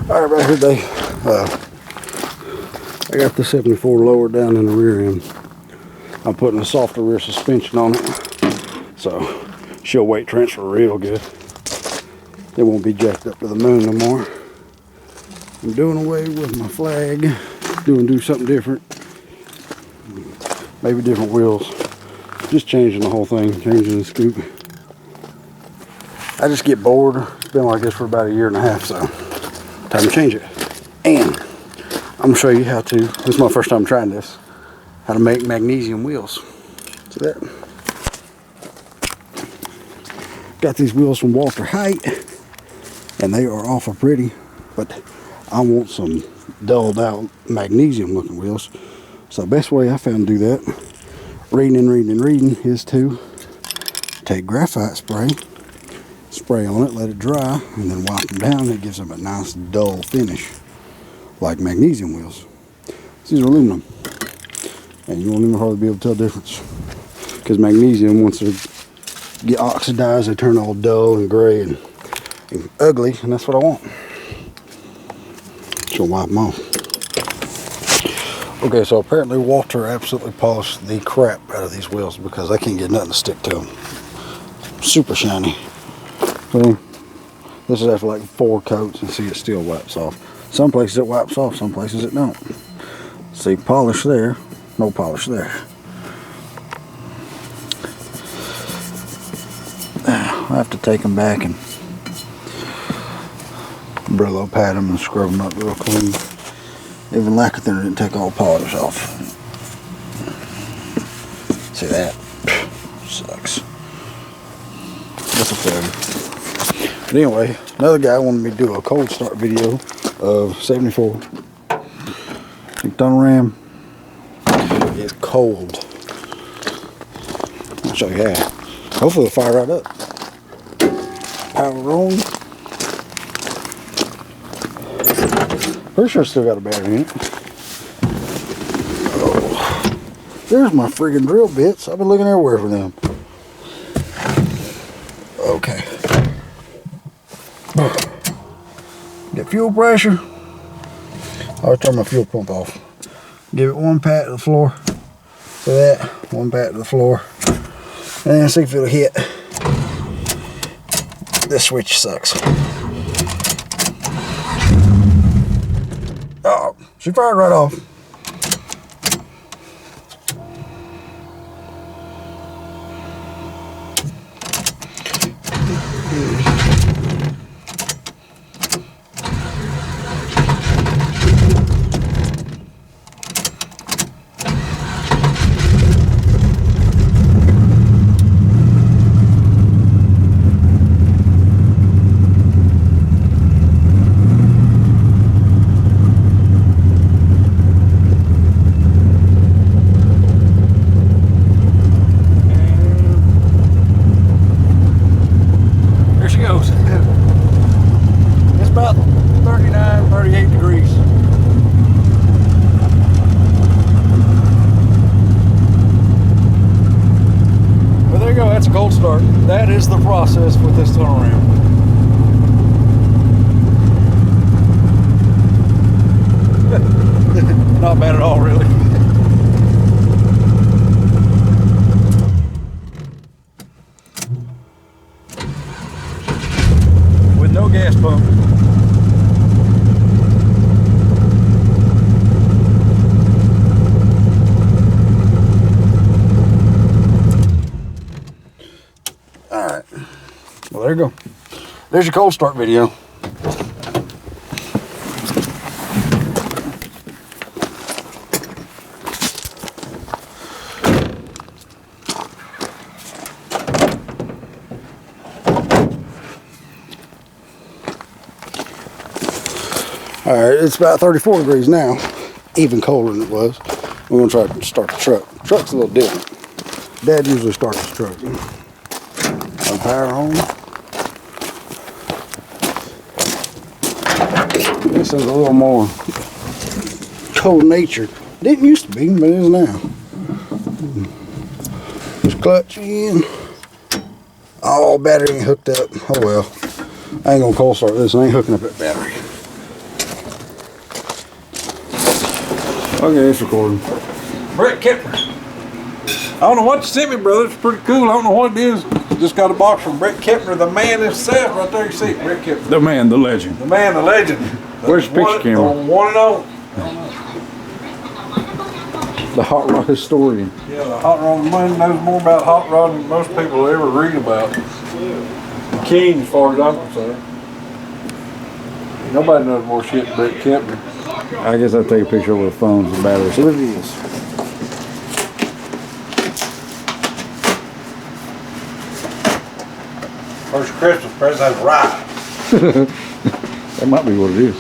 Alright, back here today, I got the 74 lowered down in the rear end. I'm putting a softer rear suspension on it, so she'll weight transfer real good. It won't be jacked up to the moon no more. I'm doing away with my flag, do something different, maybe different wheels, just changing the whole thing, changing the scoop. I just get bored. It's been like this for about a year and a half, so time to change it. And I'm gonna show you how to, this is my first time trying this, how to make magnesium wheels. See that? Got these wheels from Walter Height, and they are awful pretty, but I want some dulled out magnesium looking wheels. So the best way I found to do that, reading, is to take graphite spray on it, let it dry, and then wipe them down. It gives them a nice dull finish, like magnesium wheels. These are aluminum, and you won't even hardly be able to tell the difference, because magnesium, once they get oxidized, they turn all dull and gray and ugly, and that's what I want. So wipe them off. Okay, so apparently Walter absolutely polished the crap out of these wheels because I can't get nothing to stick to them. Super shiny. So this is after like 4 coats, and see, it still wipes off. Some places it wipes off, some places it don't. See, polish there, no polish there. I have to take them back and Brillo pat them and scrub them up real clean. Even Lacquer didn't take all polish off. See that? Sucks. That's a failure. But anyway, another guy wanted me to do a cold start video of 74 McDonald Ram. It's cold. I'll show you how. Hopefully it'll fire right up. Power on. Pretty sure it's still got a battery in it. Oh, there's my friggin' drill bits. I've been looking everywhere for them. Okay. Get fuel pressure. I'll turn my fuel pump off. Give it 1 pat to the floor. So that, 1 pat to the floor. And see if it'll hit. This switch sucks. Oh, she fired right off. It's about 39, 38 degrees. Well, there you go. That's a cold start. That is the process with this tunnel ram. Not bad at all, really. With no gas pump. Alright. Well, there you go. There's your cold start video. Alright, it's about 34 degrees now, even colder than it was. We're going to try to start the truck. The truck's a little different. Dad usually starts the truck. I'll power on. This is a little more cold natured. Didn't used to be, but it is now. Just clutch in. Oh, battery ain't hooked up. Oh well. I ain't gonna cold start this. I ain't hooking up that battery. Okay, it's recording. Brett Kipner. I don't know what you sent me, brother. It's pretty cool. I don't know what it is. Just got a box from Brett Kipner, the man himself. Right there, you see it, Brett Kipner. The man, the legend. The man, the legend. Where's the picture camera? The one and only. The hot rod historian. Yeah, the hot rod man knows more about hot rod than most people will ever read about. The king, as far as I'm concerned. Nobody knows more shit than Brett Kipner. I guess I'll take a picture with the phones and batteries. What it is. First Christmas present has arrived. That might be what it is.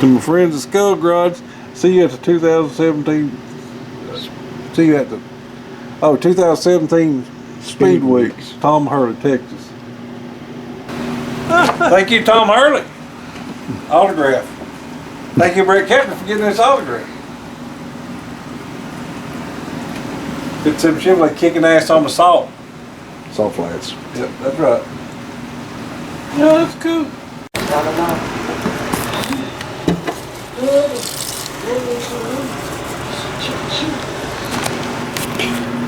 To my friends at Skull Garage, see you at the 2017. See you at the 2017 Speed Weeks, Tom Hurley, Texas. Thank you, Tom Hurley. Autograph. Thank you, Brett Kepner, for getting this autograph. It's some shit like kicking ass on the salt. Salt flats. Yep, that's right. Yeah, that's cool.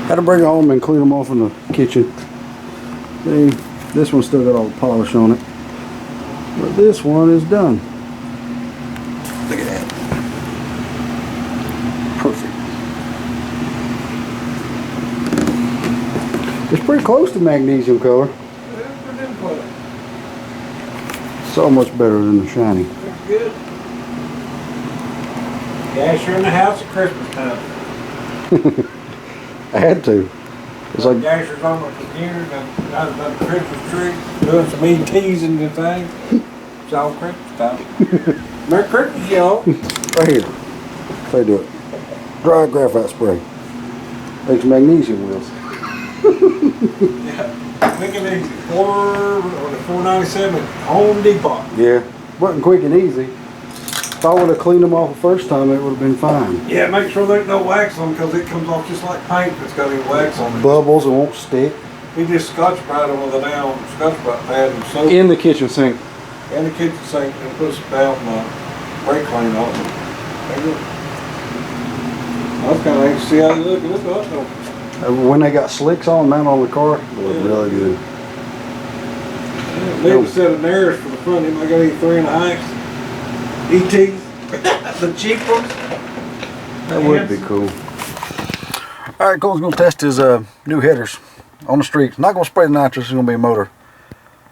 Had to bring it home and clean them off in the kitchen. See, this one's still got all the polish on it. But this one is done. Look at that. Perfect. It's pretty close to magnesium color. So much better than the shiny. That's good. Gas, you're in the house at Christmas time. I had to. It's like Gasher's on the computer, got the Christmas tree, doing some ETs and the thing. It's all Christmas time. Merry Christmas, y'all. right here. They do it. Dry graphite spray. Makes magnesium wheels. Yeah, quick and easy. $4.97 at Home Depot. Yeah, wasn't quick and easy. If I would have cleaned them off the first time, it would have been fine. Yeah, make sure there's no wax on them because it comes off just like paint if it's got any wax on it. Bubbles, it won't stick. He just scotch-brite them with a down scotch-brite pad and soap. In the kitchen sink. In the kitchen sink and put some down brake clean on them. There you go. I was kind of anxious to see how they look. Look at that. When they got slicks on, mounted on the car, it looked really good. Leave a set of narrows for the front. He might got any 3.5s. ET. The cheap ones. That would be cool. Alright, Cole's going to test his new headers on the street. Not going to spray the nitrous, it's going to be a motor.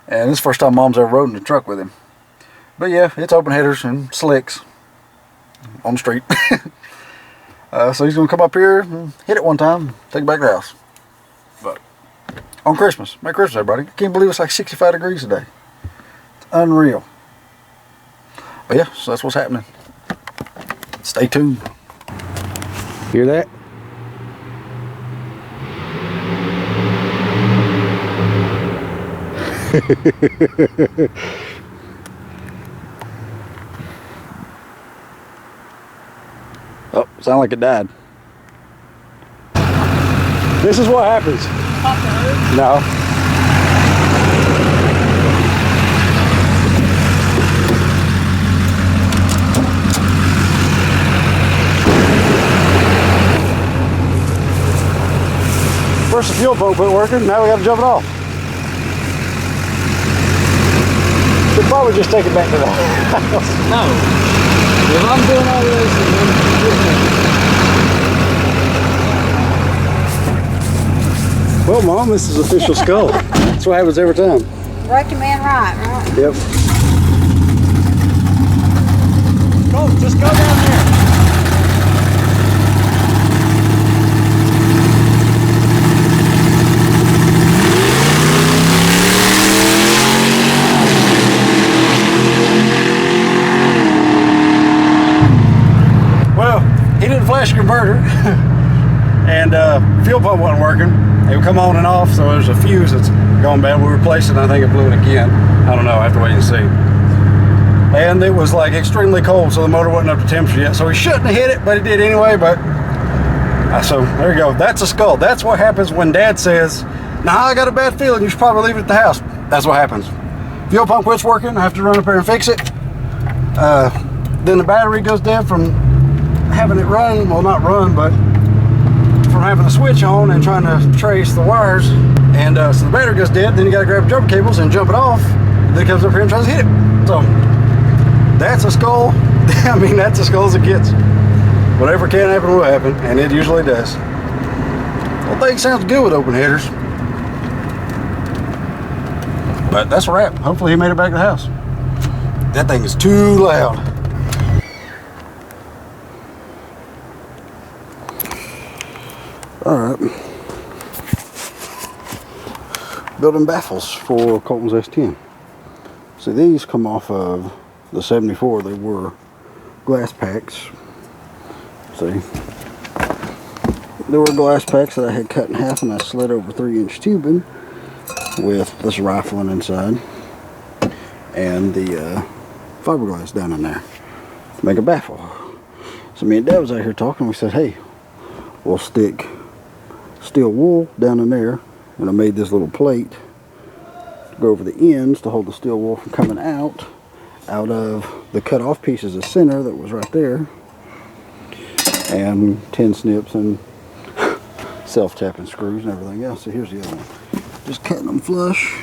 And this is the first time Mom's ever rode in the truck with him. But yeah, it's open headers and slicks on the street. So he's going to come up here and hit it one time, take it back to the house. But on Christmas. Merry Christmas, everybody. I can't believe it's like 65 degrees today. It's unreal. But yeah, so that's what's happening. Stay tuned. Hear that? Oh, sound like it died. This is what happens. No. First the fuel pump quit working, now we got to jump it off. Should probably just take it back to the house. No. If I'm doing all this, Well, Mom, this is official skull. That's what happens every time. Right to man right? Yep. Go, just go down there. Well, he didn't flash the converter, and fuel pump wasn't working. It would come on and off, so there's a fuse that's gone bad. We replaced it, and I think it blew it again. I don't know, I have to wait and see. And it was like extremely cold, so the motor wasn't up to temperature yet. So he shouldn't have hit it, but he did anyway. But so there you go. That's a skull. That's what happens when Dad says Now I got a bad feeling you should probably leave it at the house. That's what happens. Fuel pump quits working, I have to run up there and fix it. Then the battery goes dead from having it run, well not run, but from having the switch on and trying to trace the wires. And so the battery goes dead, then you gotta grab jumper cables and jump it off. Then it comes up here and tries to hit it. So that's a skull. I mean, that's as skull as it gets. Whatever can happen will happen, and it usually does. Well, thing sounds good with open headers. But that's a wrap. Hopefully he made it back to the house. That thing is too loud. Alright. Building baffles for Colton's S10. See, these come off of the 74. They were glass packs. See? There were glass packs that I had cut in half and I slid over 3-inch tubing with this rifling inside and the fiberglass down in there to make a baffle. So me and Dad was out here talking. We said, hey, we'll stick steel wool down in there, and I made this little plate to go over the ends to hold the steel wool from coming out of the cut off pieces of center that was right there, and 10 snips and self-tapping screws and everything else. So here's the other one. Just cutting them flush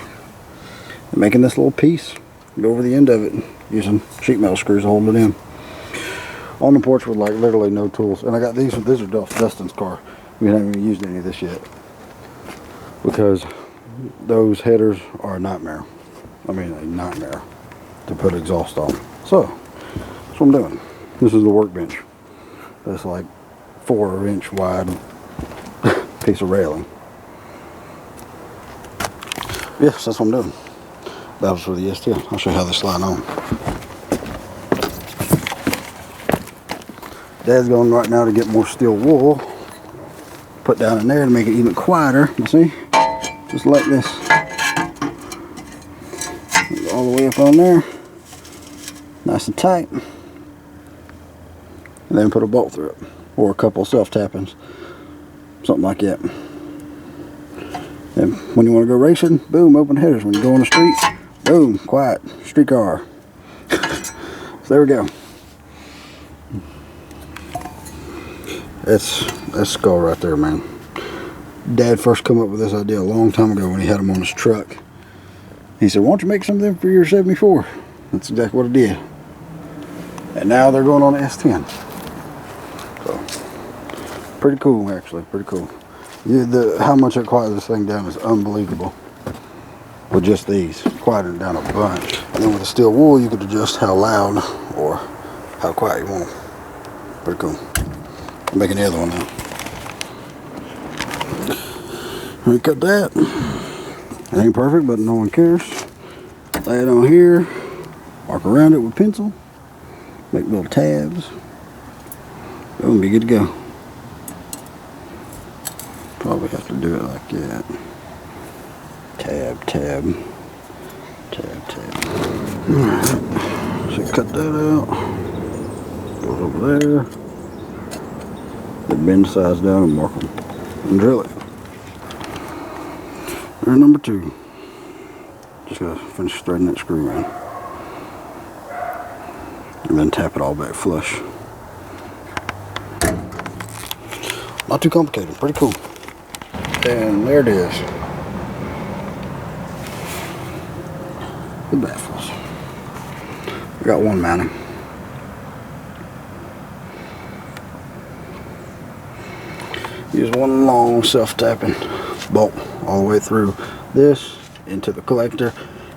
and making this little piece go over the end of it using sheet metal screws to hold it in. On the porch with like literally no tools. And I got these are Dustin's car. We haven't even used any of this yet because those headers are a nightmare. I mean, a nightmare to put exhaust on. So that's what I'm doing. This is the workbench. That's like 4-inch wide piece of railing. Yes, that's what I'm doing. That was for the S10. I'll show you how they slide on. Dad's going right now to get more steel wool, put down in there to make it even quieter. You see? Just like this. All the way up on there. Nice and tight. And then put a bolt through it. Or a couple of self-tappings. Something like that. And when you want to go racing, boom, open headers. When you go on the street, boom, quiet, street car. So there we go. That's skull right there, man. Dad first come up with this idea a long time ago when he had them on his truck. He said, why don't you make some of them for your 74? That's exactly what I did. And now they're going on the S10. So, pretty cool, actually, pretty cool. Yeah, how much it quiets this thing down is unbelievable. With just these, quieting it down a bunch. And then with the steel wool, you could adjust how loud or how quiet you want. Pretty cool. I'm making the other one now. Let me cut that. It ain't perfect, but no one cares. Lay it on here. Mark around it with pencil. Make little tabs. Boom, be good to go. Probably have to do it like that. Tab, tab, tab, tab. Alright. So cut that out. Goes over there. Then bend the sides down and mark them. And drill it. There's number 2. Just gotta finish threading that screw in. And then tap it all back flush. Not too complicated, pretty cool. And there it is. The baffles. I got one mounting. Use one long self-tapping bolt all the way through this into the collector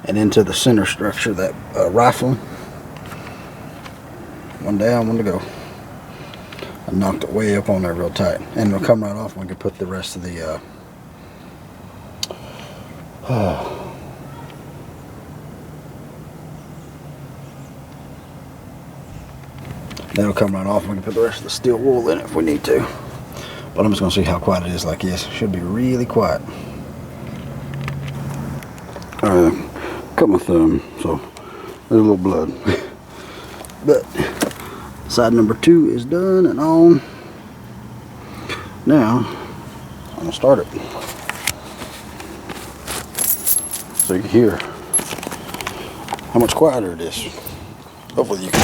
and into the center structure, that rifling. One down, one to go. I knocked it way up on there real tight, and it'll come right off when we can put the rest of the that'll come right off and we can put the rest of the steel wool in it if we need to. But I'm just going to see how quiet it is like this. Should be really quiet. Cut my thumb, so there's a little blood. But side number 2 is done and on. Now I'm going to start it. so you can hear how much quieter it is. Hopefully you can.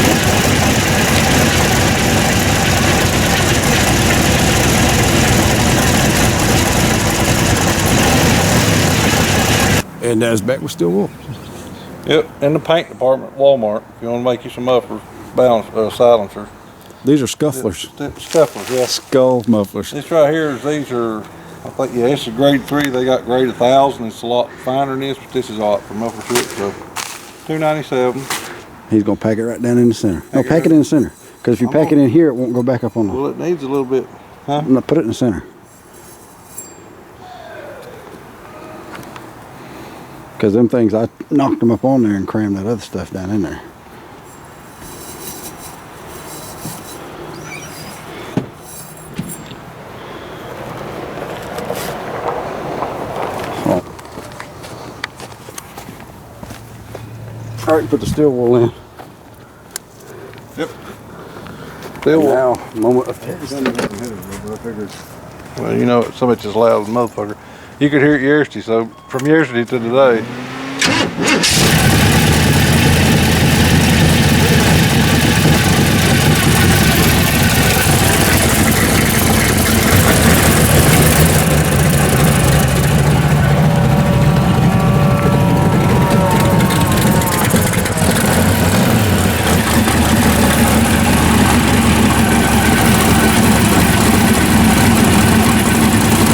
And that's back with steel wool. Yep, in the paint department at Walmart. If you want to make you some mufflers, silencers. These are scufflers. Scufflers, yeah. Skull mufflers. This right here is, these are, I think, yeah, this is grade 3. They got grade 1000. It's a lot finer than this, but this is a lot for muffler shit. So, $297. He's gonna pack it right down in the center. No, pack it in the center. Because if you pack it in here, it won't go back up on the. Well, it needs a little bit, huh? No, put it in the center. Because them things, I knocked them up on there and crammed that other stuff down in there. All right, put the steel wool in. Yep. Steel wool. Now, moment of test. Well, you know, so much as loud as a motherfucker. You could hear it yesterday, so from yesterday to today.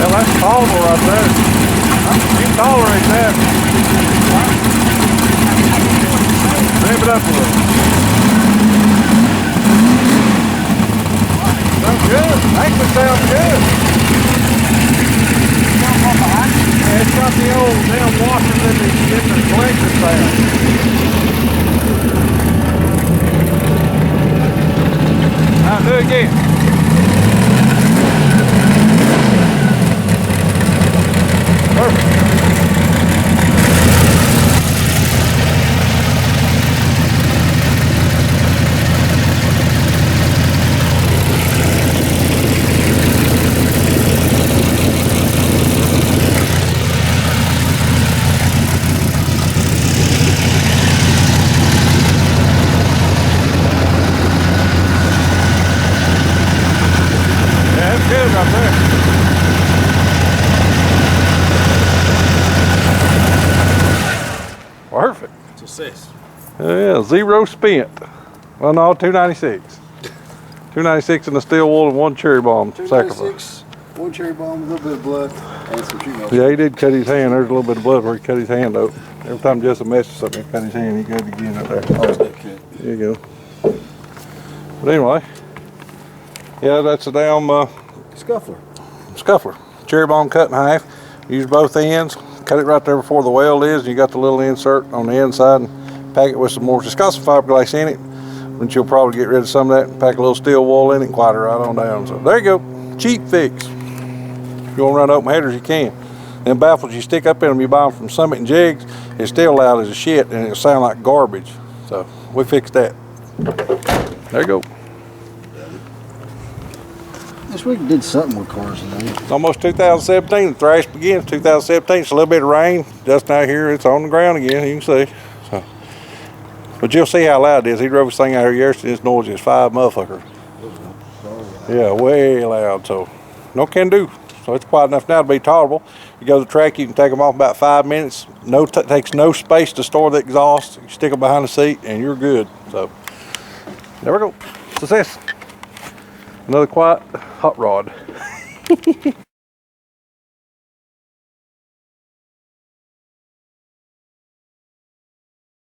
Well, that's tolerable right there. You can tolerate that. Ramp it up a little. Sounds good. Actually sounds good. Yeah, it's got the old damn washers in the collector sound. Now do it again. Perfect. Yeah, that's good right there. Perfect. Success. Yeah, 0 spent. Well, no, 296. 296 in the steel wool and 1 cherry bomb sacrifice. 1 cherry bomb, a little bit of blood, and some shooting. Yeah, he did cut his hand. There's a little bit of blood where he cut his hand out. Every time Justin messes something, he cut his hand. He got it again up there. Okay. There you go. But anyway, yeah, that's a damn Scuffler. scuffler. Cherry bomb cut in half. Use both ends. Cut it right there before the weld is. And you got the little insert on the inside. And pack it with some more. It's got some fiberglass in it, but you'll probably get rid of some of that and pack a little steel wool in it and quiet it right on down. So there you go. Cheap fix. If you want to run open headers, you can. Them baffles you stick up in them, you buy them from Summit and Jigs, it's still loud as a shit and it'll sound like garbage. So we fixed that. There you go. This week did something with cars today. It's almost 2017. The thrash begins 2017. It's a little bit of rain. Just out here, it's on the ground again. You can see. So, but you'll see how loud it is. He drove this thing out here yesterday. It's noisy as 5 motherfuckers. Yeah, way loud. So no can do. So it's quiet enough now to be tolerable. You go to the track, you can take them off about 5 minutes. No, takes no space to store the exhaust. You stick them behind the seat, and you're good. So there we go. Success. Another quiet hot rod.